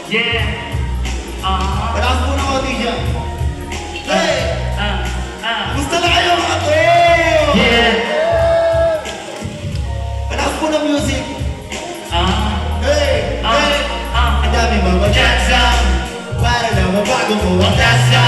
Yeah. Malakas po ng konti siya. Hey! Gusto na kayo mga to? Yeah. Malakas po ng music. Hey! Ah. Hey! Ah. Ang dami mga chansa para na mabago mo ang tasa.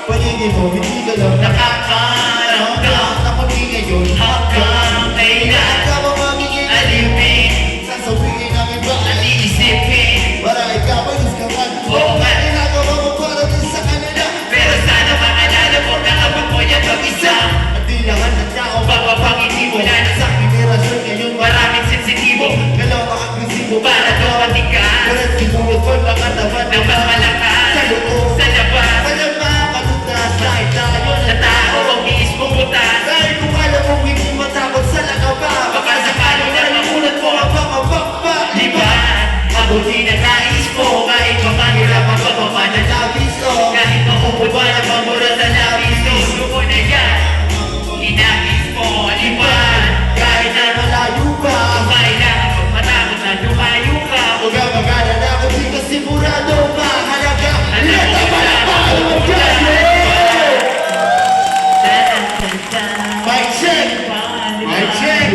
Paligid mo, hindi ka lang Nakakaramdam na pati ngayon. hanggang kailan Ka ba magiging alipin, sasabihin ng iba? iisipin. Para ikaw ay guskaman. Oo nga. Ginagawa mo para din sa kanila. Pero sana maalala mo na kapag mo yan mag-isa, At di lahat ng tao mapapangiti mo na sa generasyon ngayon. maraming sensitibo Galaw ang agresibo para dumating ka Walang siguro pa mga tapat na mas malakas sa loob. sa labas Walang makalutas dahil tayo sa tao ang mismong butas. Dahil kung alam mong hindi matakot sa lakaba, Baka sakali na mamulat mo ang pamabakba. Diba? Mabuti na nais mo kahit mamahirap ako mamanalabis ko. Kahit maupod ba na pamura sa labis ko. Gusto ko na yan, inagis mo, diba? Kahit na Malayo pa, kailangan pag matakot na lumayo ka. huwag kang mag-alala kung di ka sigurado mahalaga. Lahat ang malapalo ang galing. Mic check! Mic check!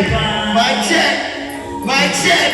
Mic check! Mic check!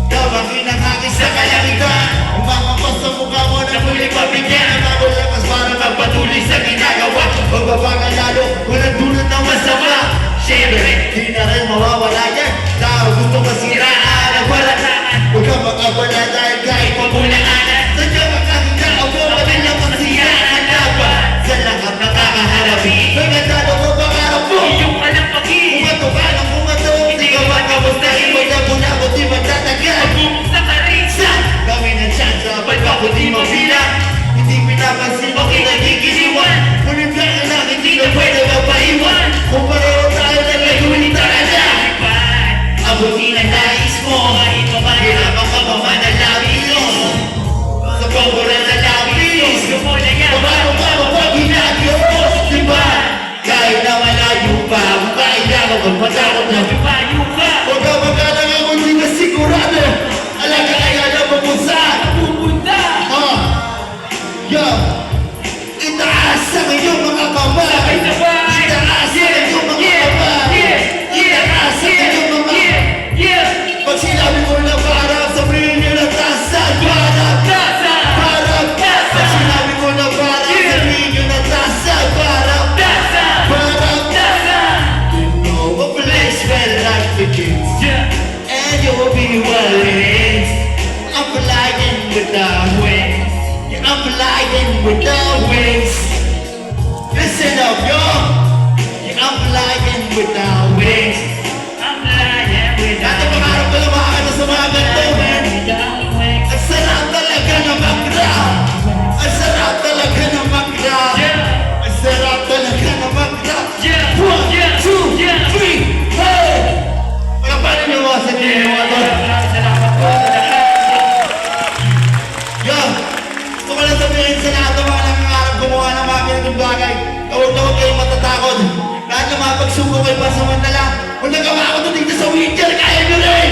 Tawag inangangis sa kalangitan. Umakampas sa mukha mo na muling mabigyan. Ang mga lakas para magpatuloy sa ginagawa. Magbabagal lalo, walang dulot ng masama. Siyempre, Di na rin mawawala yan. Tao gusto masiraan ang walangan. Huwag kang mag-abala dahil kahit pabulaanan, sadya makakita ang mga kanyang masiyaan ang laban. Sa lahat ng kakaharapin, nagandalo mo pangarap mo. iyong alam pagi. Kumato ka ng kumato, hindi ka makamustahin. Magdabunabot di magtatagal. Bumuksa ka rin sa Kami ng chance, ba't ba kung di mabilang? Hindi pinapansin mo kinagigiliwan. Ngunit kaya lang hindi na pwede magpaiwan. Kung pareho tayo na layunin talaga. lipan. Abutin ang nais mo. Kahit Mahirapan ka mamanalangin mo. Sa pabura sa labis. gusto mo na yan. Paano ka mapag ginagos? Diba? Kahit na malayo pa, kung kailangan kang matakot na. Lumayo ka. Huwag ka mag-alala kung hindi ka sigurado. Alaga ay alam mo kung saan. Pupunta. Yo! Itaas ang iyong mga kamay! Sabay-sabay. Itaas ang iyong mga kamay! Itaas ang iyong mga... Pag sinabi mo na parang sabihin niyo na tasan! Parang! Parang! Pag sinabi mo na parang sabihin niyo na tasan! Parang! Parang! You know a place where life begins and you will be what it is. I'm flying without wings. Yeah, I'm flying without wings. Listen up, yo. Yeah, I'm flying without wings. Dati pangarap ko lang makakita sa mga ganito, man. Ang sarap talaga na mag-rap. Ang sarap talaga na mag-rap. Ang sarap talaga na mag-rap. 1, 2, 3, hey! Pagkapanin niyo mga sa inyo mga to. Yo, gusto ko lang sabihin sa lahat ng mga nangangarap gumawa ng mga ganitong bagay. Huwag na huwag kayong matatakot. Lahat ng mga pagsubok ay pasamantala. Kung nagawa ko ito dito sa wheelchair, kaya nyo rin!